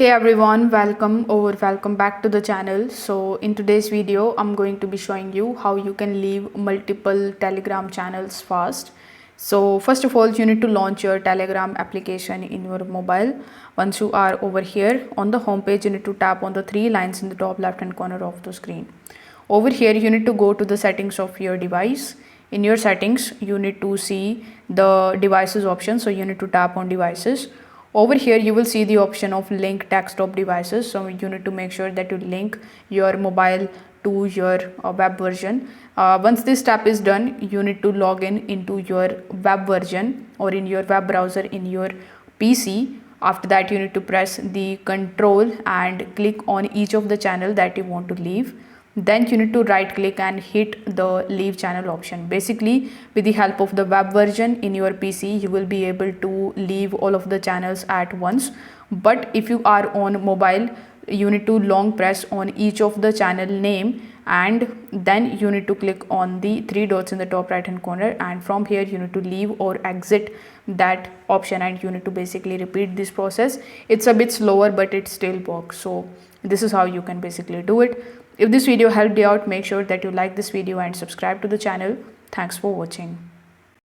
Hey everyone, welcome back to the channel. So in today's video I'm going to be showing you how you can leave multiple Telegram channels fast. So first of all, you need to launch your Telegram application in your mobile. Once you are over here on the home page, you need to tap on the three lines in the top left hand corner of the screen. Over here you need to go to the settings of your device. In your settings you need to see the devices option, so you need to tap on devices. Over here you will see the option of link desktop devices, so you need to make sure that you link your mobile to your web version. Once this step is done, you need to log in into your web version or in your web browser in your PC. After that, you need to press the control and click on each of the channel that you want to leave. Then you need to right click and hit the leave channel option. Basically, with the help of the web version in your PC, you will be able to leave all of the channels at once. But if you are on mobile, you need to long press on each of the channel name, and then you need to click on the three dots in the top right hand corner, and from here you need to leave or exit that option, and you need to basically repeat this process. It's a bit slower, but it still works. So this is how you can basically do it. If this video helped you out, make sure that you like this video and subscribe to the channel. Thanks for watching.